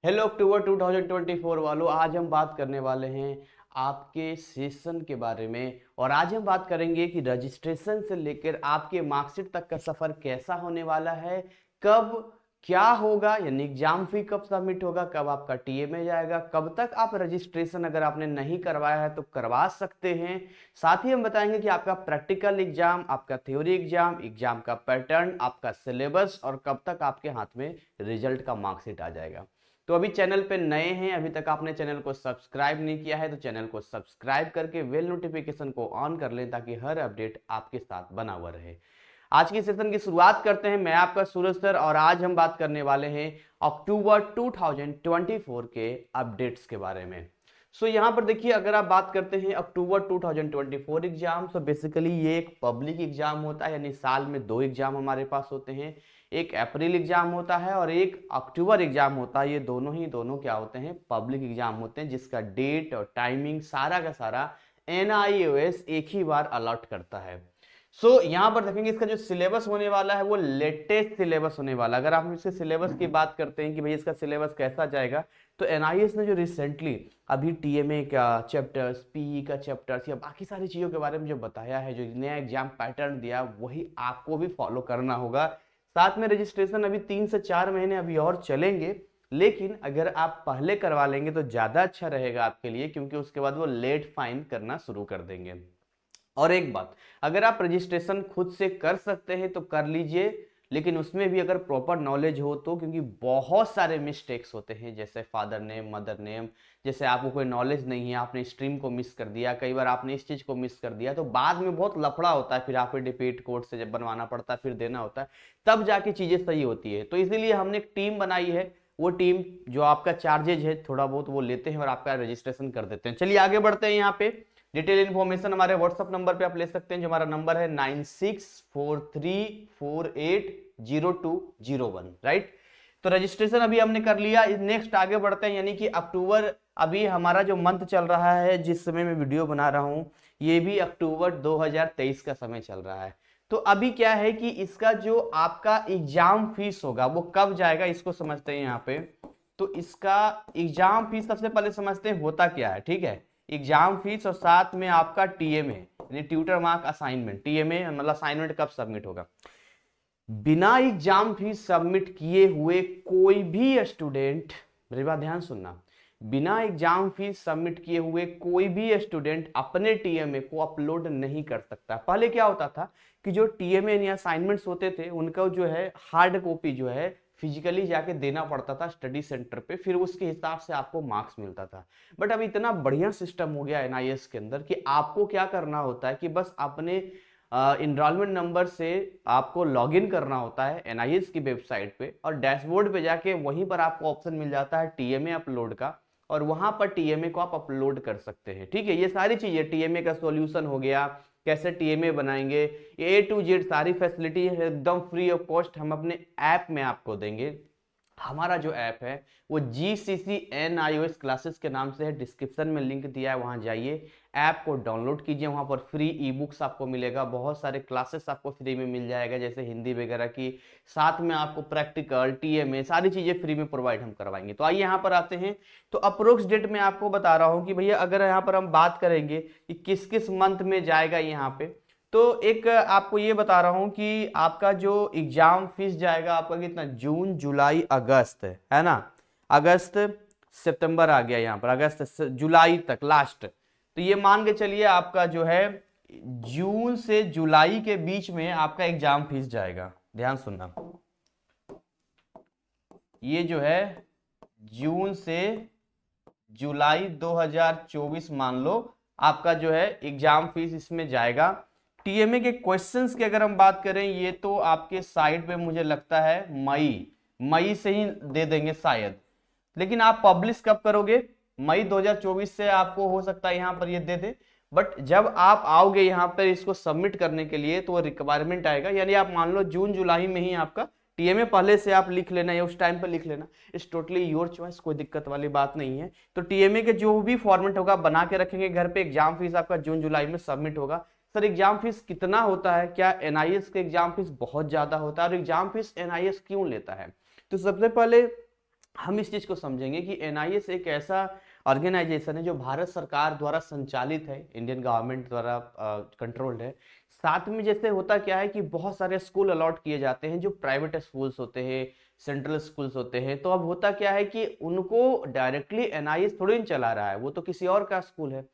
Hello अक्टूबर 2024 वालों, आज हम बात करने वाले हैं आपके सेशन के बारे में। और आज हम बात करेंगे कि रजिस्ट्रेशन से लेकर आपके मार्कशीट तक का सफर कैसा होने वाला है, कब क्या होगा, यानी एग्जाम फी कब सबमिट होगा, कब आपका टीएमए जाएगा, कब तक आप रजिस्ट्रेशन अगर आपने नहीं करवाया है तो करवा सकते हैं। साथ ही हम बताएंगे कि आपका प्रैक्टिकल एग्जाम, आपका थ्योरी एग्जाम, एग्जाम का पैटर्न, आपका सिलेबस और कब तक आपके हाथ में रिजल्ट का मार्कशीट आ जाएगा। तो अभी चैनल पे नए हैं, अभी तक आपने चैनल को सब्सक्राइब नहीं किया है तो चैनल को सब्सक्राइब करके बेल नोटिफिकेशन को ऑन कर लें ताकि हर अपडेट आपके साथ बना हुआ रहे। आज की सेशन की शुरुआत करते हैं। मैं आपका सूरज सर और आज हम बात करने वाले हैं अक्टूबर 2024 के अपडेट्स के बारे में। यहाँ पर देखिए, अगर आप बात करते हैं अक्टूबर 2024 एग्जाम, तो बेसिकली ये एक पब्लिक एग्जाम होता है, यानी साल में दो एग्जाम हमारे पास होते हैं। एक अप्रैल एग्जाम होता है और एक अक्टूबर एग्जाम होता है। ये दोनों क्या होते हैं, पब्लिक एग्जाम होते हैं, जिसका डेट और टाइमिंग सारा का सारा NIOS एक ही बार अलॉट करता है। यहाँ पर देखेंगे इसका जो सिलेबस होने वाला है वो लेटेस्ट सिलेबस होने वाला है। अगर आप इसके सिलेबस की बात करते हैं कि भाई इसका सिलेबस कैसा जाएगा, तो NIS ने जो रिसेंटली अभी TMA का चैप्टर्स, PE का चैप्टर्स या बाकी सारी चीज़ों के बारे में जो बताया है, जो नया एग्जाम पैटर्न दिया, वही आपको भी फॉलो करना होगा। साथ में रजिस्ट्रेशन अभी 3 से 4 महीने अभी और चलेंगे, लेकिन अगर आप पहले करवा लेंगे तो ज़्यादा अच्छा रहेगा आपके लिए, क्योंकि उसके बाद वो लेट फाइन करना शुरू कर देंगे। और एक बात, अगर आप रजिस्ट्रेशन खुद से कर सकते हैं तो कर लीजिए, लेकिन उसमें भी अगर प्रॉपर नॉलेज हो तो, क्योंकि बहुत सारे मिस्टेक्स होते हैं, जैसे फादर नेम, मदर नेम, जैसे आपको कोई नॉलेज नहीं है, आपने स्ट्रीम को मिस कर दिया, कई बार आपने इस चीज़ को मिस कर दिया, तो बाद में बहुत लफड़ा होता है, फिर आपको डिबेट कोड से जब बनवाना पड़ता है, फिर देना होता है, तब जाके चीज़ें सही होती है। तो इसीलिए हमने एक टीम बनाई है, वो टीम जो आपका चार्जेज है थोड़ा बहुत वो लेते हैं और आपका रजिस्ट्रेशन कर देते हैं। चलिए आगे बढ़ते हैं। यहाँ पे डिटेल इन्फॉर्मेशन हमारे व्हाट्सअप नंबर पे आप ले सकते हैं, जो हमारा नंबर है 9643480201, राइट। तो रजिस्ट्रेशन अभी हमने कर लिया। नेक्स्ट आगे बढ़ते हैं, यानी कि अक्टूबर, अभी हमारा जो मंथ चल रहा है, जिस समय मैं वीडियो बना रहा हूं, ये भी अक्टूबर 2023 का समय चल रहा है। तो अभी क्या है कि इसका जो आपका एग्जाम फीस होगा वो कब जाएगा, इसको समझते हैं यहाँ पे। तो इसका एग्जाम फीस सबसे पहले समझते हैं होता क्या है, ठीक है। एग्जाम फीस और साथ में आपका TMA यानी ट्यूटर मार्क असाइनमेंट। TMA मतलब असाइनमेंट कब सबमिट होगा। बिना एग्जाम फीस सबमिट किए हुए कोई भी स्टूडेंट, मेरी बात ध्यान सुनना, बिना एग्जाम फीस सबमिट किए हुए कोई भी स्टूडेंट अपने TMA को अपलोड नहीं कर सकता। पहले क्या होता था कि जो TMA या असाइनमेंट्स होते थे उनका जो है हार्ड कॉपी जो है फिजिकली जाके देना पड़ता था स्टडी सेंटर पे, फिर उसके हिसाब से आपको मार्क्स मिलता था। बट अब इतना बढ़िया सिस्टम हो गया NIS के अंदर कि आपको क्या करना होता है कि बस अपने इनरोलमेंट नंबर से आपको लॉगिन करना होता है NIS की वेबसाइट पे, और डैशबोर्ड पे जाके वहीं पर आपको ऑप्शन मिल जाता है TMA अपलोड का, और वहां पर TMA को आप अपलोड कर सकते हैं। ठीक है, ये सारी चीजें, TMA का सॉल्यूशन हो गया, कैसे TMA बनाएंगे, A to Z सारी फैसिलिटी एकदम फ्री ऑफ कॉस्ट हम अपने ऐप में आपको देंगे। हमारा जो ऐप है वो GCC NIOS क्लासेस के नाम से है, डिस्क्रिप्शन में लिंक दिया है, वहां जाइए, ऐप को डाउनलोड कीजिए। वहां पर फ्री ई बुक्स आपको मिलेगा, बहुत सारे क्लासेस आपको फ्री में मिल जाएगा, जैसे हिंदी वगैरह की, साथ में आपको प्रैक्टिकल, TMA सारी चीजें फ्री में प्रोवाइड हम करवाएंगे। तो आइए यहाँ पर आते हैं। तो अप्रोक्स डेट में आपको बता रहा हूँ कि भैया अगर यहाँ पर हम बात करेंगे कि किस किस मंथ में जाएगा यहाँ पे, तो एक आपको ये बता रहा हूं कि आपका जो एग्जाम फीस जाएगा आपका कितना, जून जुलाई अगस्त, है ना, अगस्त सितंबर आ गया यहाँ पर, अगस्त से जुलाई तक लास्ट। तो ये मान के चलिए आपका जो है जून से जुलाई के बीच में आपका एग्जाम फीस जाएगा। ध्यान सुनना, ये जो है जून से जुलाई 2024 मान लो आपका जो है एग्जाम फीस इसमें जाएगा। TMA के क्वेश्चंस की अगर हम बात करें, ये तो आपके साइट पे मुझे लगता है मई से ही दे देंगे शायद, लेकिन आप पब्लिश कब करोगे, मई 2024 से आपको हो सकता है यहाँ पर ये दे दे। बट जब आप आओगे यहाँ पर इसको सबमिट करने के लिए तो रिक्वायरमेंट आएगा, यानी आप मान लो जून जुलाई में ही आपका TMA पहले से आप लिख लेना या उस टाइम पर लिख लेना, इट्स टोटली योर चॉइस, कोई दिक्कत वाली बात नहीं है। तो TMA के जो भी फॉर्मेट होगा बना के रखेंगे घर पे, एग्जाम फीस आपका जून जुलाई में सबमिट होगा। सर एग्जाम फीस कितना होता है, क्या NIS का एग्जाम फीस बहुत ज्यादा होता है, और एग्जाम फीस NIS क्यों लेता है। तो सबसे पहले हम इस चीज को समझेंगे कि एनआईएस एक ऐसा ऑर्गेनाइजेशन है जो भारत सरकार द्वारा संचालित है, इंडियन गवर्नमेंट द्वारा कंट्रोल्ड है। साथ में जैसे होता क्या है कि बहुत सारे स्कूल अलॉट किए जाते हैं जो प्राइवेट स्कूल्स होते हैं, सेंट्रल स्कूल्स होते हैं। तो अब होता क्या है कि उनको डायरेक्टली एनआईएस थोड़ी नहीं चला रहा है, वो तो किसी और का स्कूल है।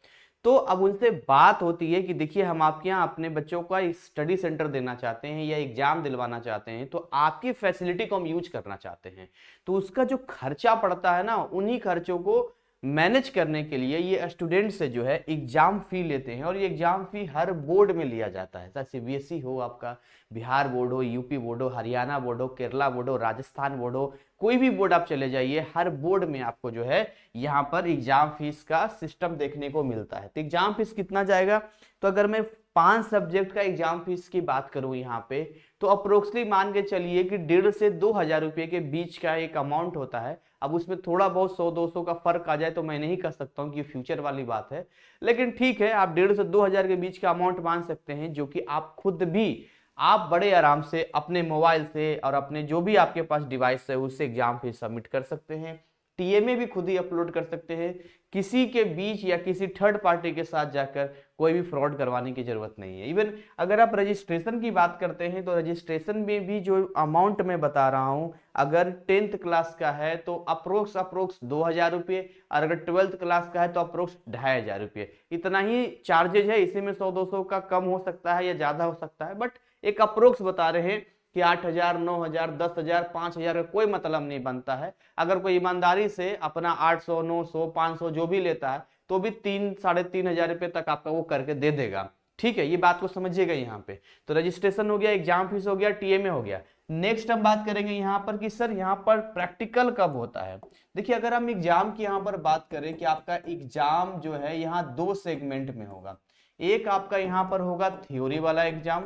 तो अब उनसे बात होती है कि देखिए हम आपके यहाँ अपने बच्चों का स्टडी सेंटर देना चाहते हैं या एग्जाम दिलवाना चाहते हैं, तो आपकी फैसिलिटी को हम यूज करना चाहते हैं। तो उसका जो खर्चा पड़ता है ना, उन्हीं खर्चों को मैनेज करने के लिए ये स्टूडेंट से जो है एग्जाम फी लेते हैं। और ये एग्जाम फी हर बोर्ड में लिया जाता है, चाहे सीबीएसई हो, आपका बिहार बोर्ड हो, यूपी बोर्ड हो, हरियाणा बोर्ड हो, केरला बोर्ड हो, राजस्थान बोर्ड हो, कोई भी बोर्ड आप चले जाइए, हर बोर्ड में आपको जो है यहाँ पर एग्जाम फीस का सिस्टम देखने को मिलता है। तो एग्जाम फीस कितना जाएगा, तो अगर मैं 5 सब्जेक्ट का एग्जाम फीस की बात करूं यहाँ पे, तो अप्रोक्सीमेटली मान के चलिए कि 1,500 से 2,000 रुपये के बीच का एक अमाउंट होता है। अब उसमें थोड़ा बहुत 100-200 का फर्क आ जाए तो मैं नहीं कह सकता हूँ कि फ्यूचर वाली बात है, लेकिन ठीक है, आप 1,500 से 2,000 के बीच का अमाउंट मान सकते हैं, जो कि आप खुद भी आप बड़े आराम से अपने मोबाइल से और अपने जो भी आपके पास डिवाइस है उससे एग्जाम फीस सबमिट कर सकते हैं। टीएमए भी खुद ही अपलोड कर सकते हैं, किसी के बीच या किसी थर्ड पार्टी के साथ जाकर कोई भी फ्रॉड करवाने की जरूरत नहीं है। इवन अगर आप रजिस्ट्रेशन की बात करते हैं तो रजिस्ट्रेशन में भी जो अमाउंट मैं बता रहा हूं, अगर 10th क्लास का है तो अप्रोक्स 2,000 रुपये, और अगर 12th क्लास का है तो अप्रोक्स 2,500 रुपये, इतना ही चार्जेज है। इसी में 100-200 का कम हो सकता है या ज्यादा हो सकता है, बट एक अप्रोक्स बता रहे हैं कि 8,000, 9,000, 10,000, 5,000 का कोई मतलब नहीं बनता है। अगर कोई ईमानदारी से अपना 800, 900, 500 जो भी लेता है तो भी 3-3,500 रुपये तक आपका वो करके दे देगा। ठीक है, ये बात को समझिएगा यहाँ पे। तो रजिस्ट्रेशन हो गया, एग्जाम फीस हो गया, टीएमए हो गया। नेक्स्ट हम बात करेंगे यहाँ पर कि सर यहाँ पर प्रैक्टिकल कब होता है। देखिए अगर हम एग्जाम की यहाँ पर बात करें कि आपका एग्जाम जो है यहाँ 2 सेगमेंट में होगा। एक आपका यहाँ पर होगा थ्योरी वाला एग्जाम,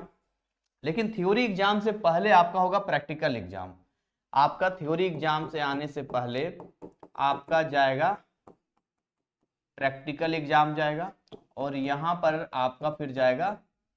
लेकिन थ्योरी एग्जाम से पहले आपका होगा प्रैक्टिकल एग्जाम। आपका थ्योरी एग्जाम से आने से पहले आपका जाएगा प्रैक्टिकल एग्जाम जाएगा, और यहां पर आपका फिर जाएगा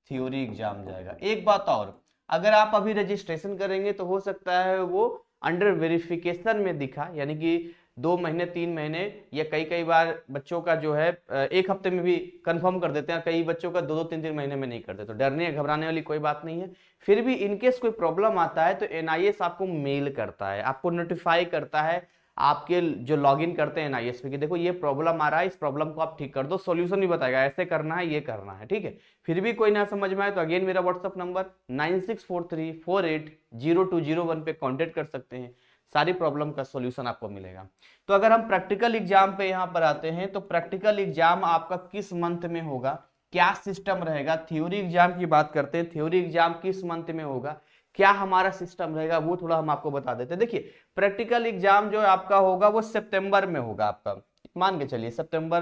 थ्योरी एग्जाम जाएगा। एक बात और, अगर आप अभी रजिस्ट्रेशन करेंगे तो हो सकता है वो अंडर वेरिफिकेशन में दिखा, यानी कि 2 महीने 3 महीने या कई कई बार बच्चों का जो है 1 हफ्ते में भी कंफर्म कर देते हैं, कई बच्चों का 2-2 3-3 महीने में नहीं करते। तो डरने घबराने वाली कोई बात नहीं है। फिर भी इनकेस कोई प्रॉब्लम आता है तो एनआईएस आपको मेल करता है, आपको नोटिफाई करता है, आपके जो लॉगिन करते हैं एनआईएस पे कि देखो ये प्रॉब्लम आ रहा है, इस प्रॉब्लम को आप ठीक कर दो, सॉल्यूशन भी बताएगा ऐसे करना है, ये करना है। ठीक है, फिर भी कोई ना समझ में आए तो अगेन मेरा व्हाट्सअप नंबर 9643480201 पे कांटेक्ट कर सकते हैं, सारी प्रॉब्लम का सॉल्यूशन आपको मिलेगा। तो अगर हम प्रैक्टिकल एग्जाम पे यहाँ पर आते हैं तो प्रैक्टिकल एग्जाम आपका किस मंथ में होगा, क्या सिस्टम रहेगा। थ्योरी एग्जाम की बात करते हैं, थ्योरी एग्जाम किस मंथ में होगा, क्या हमारा सिस्टम रहेगा, वो थोड़ा हम आपको बता देते हैं। देखिए प्रैक्टिकल एग्जाम जो आपका होगा वो सितंबर में होगा, आपका मान के चलिए सितंबर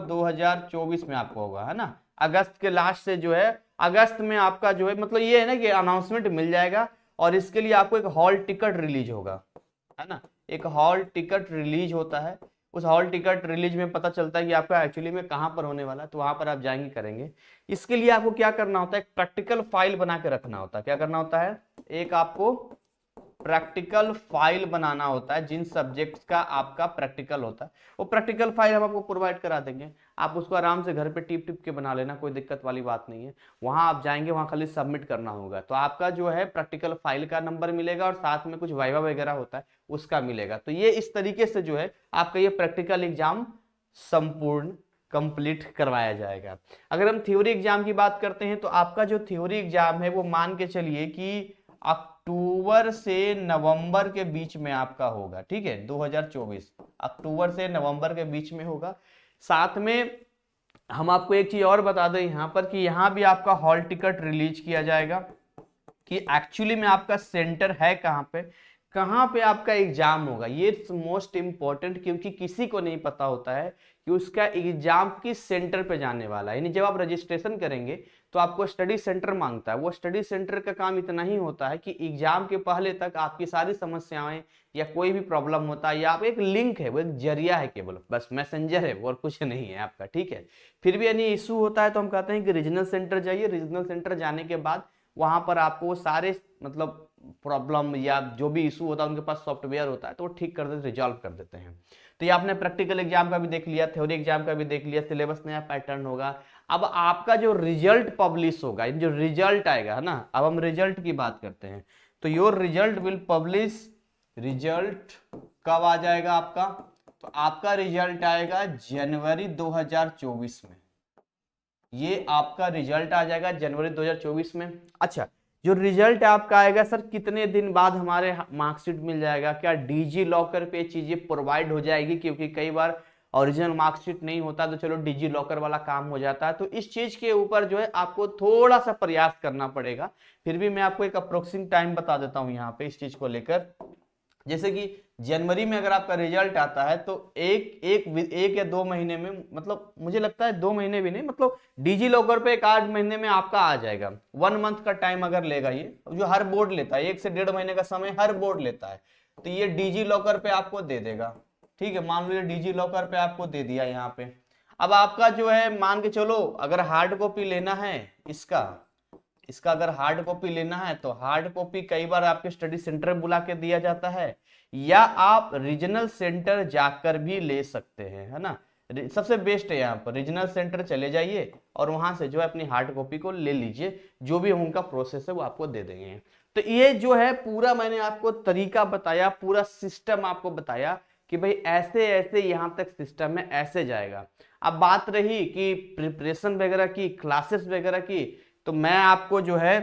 2024 में आपको होगा, है ना। अगस्त के लास्ट से जो है, अगस्त में आपका जो है मतलब ये है ना कि अनाउंसमेंट मिल जाएगा, और इसके लिए आपको एक हॉल टिकट रिलीज होगा, है ना। एक हॉल टिकट रिलीज होता है, उस हॉल टिकट रिलीज में पता चलता है कि आपका एक्चुअली में कहां पर होने वाला है, तो वहां पर आप जाएंगे करेंगे। इसके लिए आपको क्या करना होता है, एक प्रैक्टिकल फाइल बना के रखना होता है। क्या करना होता है, एक आपको प्रैक्टिकल फाइल बनाना होता है, जिन सब्जेक्ट्स का आपका प्रैक्टिकल होता है वो प्रैक्टिकल फाइल हम आपको प्रोवाइड करा देंगे। आप उसको आराम से घर पे टिप टिप के बना लेना, कोई दिक्कत वाली बात नहीं है। वहां आप जाएंगे, वहां खाली सबमिट करना होगा, तो आपका जो है प्रैक्टिकल फाइल का नंबर मिलेगा और साथ में कुछ वाइवा वगैरह होता है उसका मिलेगा। तो ये इस तरीके से जो है आपका ये प्रैक्टिकल एग्जाम संपूर्ण कंप्लीट करवाया जाएगा। अगर हम थ्योरी एग्जाम की बात करते हैं तो आपका जो थ्योरी एग्जाम है वो मान के चलिए कि अक्टूबर से नवंबर के बीच में आपका होगा। ठीक है, 2024 अक्टूबर से नवंबर के बीच में होगा। साथ में हम आपको एक चीज और बता दें यहाँ पर कि यहाँ भी आपका हॉल टिकट रिलीज किया जाएगा कि एक्चुअली में आपका सेंटर है कहाँ पे आपका एग्जाम होगा। ये मोस्ट इंपॉर्टेंट, क्योंकि किसी को नहीं पता होता है कि उसका एग्जाम किस सेंटर पे जाने वाला है। यानी जब आप रजिस्ट्रेशन करेंगे तो आपको स्टडी सेंटर मांगता है, वो स्टडी सेंटर का काम इतना ही होता है कि एग्जाम के पहले तक आपकी सारी समस्याएं या कोई भी प्रॉब्लम होता है, या आप एक लिंक है, वो एक जरिया है, केवल बस मैसेंजर है, वो और कुछ नहीं है आपका। ठीक है, फिर भी यानी इशू होता है तो हम कहते हैं कि रीजनल सेंटर जाइए। रीजनल सेंटर जाने के बाद वहां पर आपको वो सारे मतलब प्रॉब्लम या जो भी इशू होता है उनके पास सॉफ्टवेयर होता है तो वो ठीक कर देते, रिजॉल्व कर देते हैं। तो ये आपने प्रैक्टिकल एग्जाम का भी देख लिया, थ्योरी एग्जाम का भी देख लिया, सिलेबस नया पैटर्न होगा। अब आपका जो रिजल्ट पब्लिश होगा, जो रिजल्ट आएगा है ना, अब हम रिजल्ट की बात करते हैं। तो your result will publish, result कब आ जाएगा आपका? तो आपका रिजल्ट आएगा जनवरी 2024 में। ये आपका रिजल्ट आ जाएगा जनवरी 2024 में। अच्छा, जो रिजल्ट आपका आएगा सर कितने दिन बाद हमारे मार्कशीट मिल जाएगा? क्या डिजी लॉकर पे चीजें प्रोवाइड हो जाएगी? क्योंकि कई बार ओरिजिनल मार्कशीट नहीं होता तो चलो डिजी लॉकर वाला काम हो जाता है। तो इस चीज के ऊपर जो है आपको थोड़ा सा प्रयास करना पड़ेगा। फिर भी मैं आपको एक अप्रोक्सीमेट टाइम बता देता हूं यहाँ पे इस चीज को लेकर। जैसे कि जनवरी में अगर आपका रिजल्ट आता है तो एक या 2 महीने में, मतलब मुझे लगता है 2 महीने भी नहीं, मतलब डिजी लॉकर पे 1-8 महीने में आपका आ जाएगा। 1 मंथ का टाइम अगर लेगा, ये जो हर बोर्ड लेता है, 1 से 1.5 महीने का समय हर बोर्ड लेता है, तो ये डिजी लॉकर पे आपको दे देगा। ठीक है, मान लो ये डिजी लॉकर पे आपको दे दिया यहाँ पे। अब आपका जो है मान के चलो अगर हार्ड कॉपी लेना है इसका अगर हार्ड कॉपी लेना है तो हार्ड कॉपी कई बार आपके स्टडी सेंटर बुला के दिया जाता है, या आप रीजनल सेंटर जाकर भी ले सकते हैं, है ना। सबसे बेस्ट है यहाँ पर रीजनल सेंटर चले जाइए और वहां से जो है अपनी हार्ड कॉपी को ले लीजिए, जो भी उनका प्रोसेस है वो आपको दे देंगे। तो ये जो है पूरा मैंने आपको तरीका बताया, पूरा सिस्टम आपको बताया कि भाई ऐसे ऐसे यहाँ तक सिस्टम है, ऐसे जाएगा। अब बात रही कि प्रिपरेशन वगैरह की, क्लासेस वगैरह की, तो मैं आपको जो है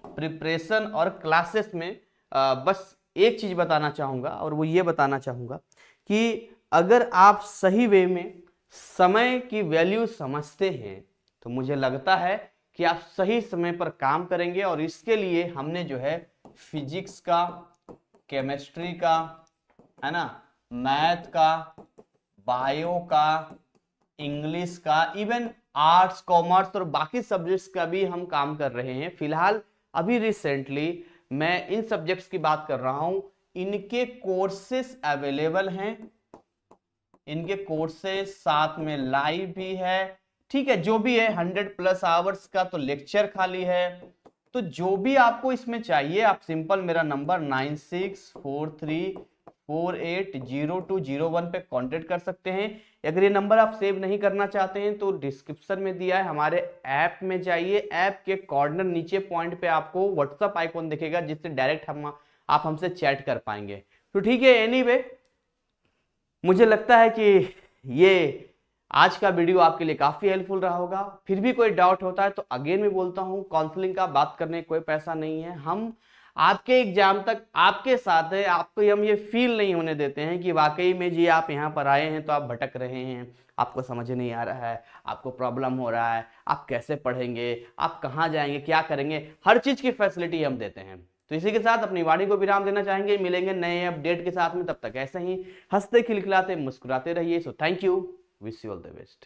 प्रिपरेशन और क्लासेस में बस एक चीज बताना चाहूंगा, और वो ये बताना चाहूंगा कि अगर आप सही वे में समय की वैल्यू समझते हैं तो मुझे लगता है कि आप सही समय पर काम करेंगे। और इसके लिए हमने जो है फिजिक्स का, केमिस्ट्री का, है ना, मैथ का, बायो का, इंग्लिश का, इवन आर्ट्स, कॉमर्स और बाकी सब्जेक्ट्स का भी हम काम कर रहे हैं। फिलहाल अभी रिसेंटली मैं इन सब्जेक्ट्स की बात कर रहा हूं, इनके कोर्सेस अवेलेबल हैं, इनके कोर्सेस साथ में लाइव भी है। ठीक है, जो भी है 100+ आवर्स का तो लेक्चर खाली है। तो जो भी आपको इसमें चाहिए आप सिंपल मेरा नंबर 9643480201 पे कांटेक्ट कर सकते हैं। अगर ये नंबर आप सेव नहीं करना चाहते हैं तो डिस्क्रिप्शन में दिया है, हमारे ऐप में जाइए, ऐप के कॉर्नर नीचे पॉइंट पे आपको व्हाट्सएप आइकॉन दिखेगा जिससे डायरेक्ट आप हमसे चैट कर पाएंगे। तो ठीक है, एनीवे मुझे लगता है कि ये आज का वीडियो आपके लिए काफी हेल्पफुल रहा होगा। फिर भी कोई डाउट होता है तो अगेन मैं बोलता हूं, काउंसलिंग का बात करने कोई पैसा नहीं है। हम आपके एग्जाम तक आपके साथ है, आपको हम ये फील नहीं होने देते हैं कि वाकई में जी आप यहाँ पर आए हैं तो आप भटक रहे हैं, आपको समझ नहीं आ रहा है, आपको प्रॉब्लम हो रहा है, आप कैसे पढ़ेंगे, आप कहाँ जाएंगे, क्या करेंगे, हर चीज की फैसिलिटी हम देते हैं। तो इसी के साथ अपनी वाणी को विराम देना चाहेंगे। मिलेंगे नए अपडेट के साथ में, तब तक ऐसे ही हंसते खिलखिलाते मुस्कुराते रहिए। So thank you, wish you all the best.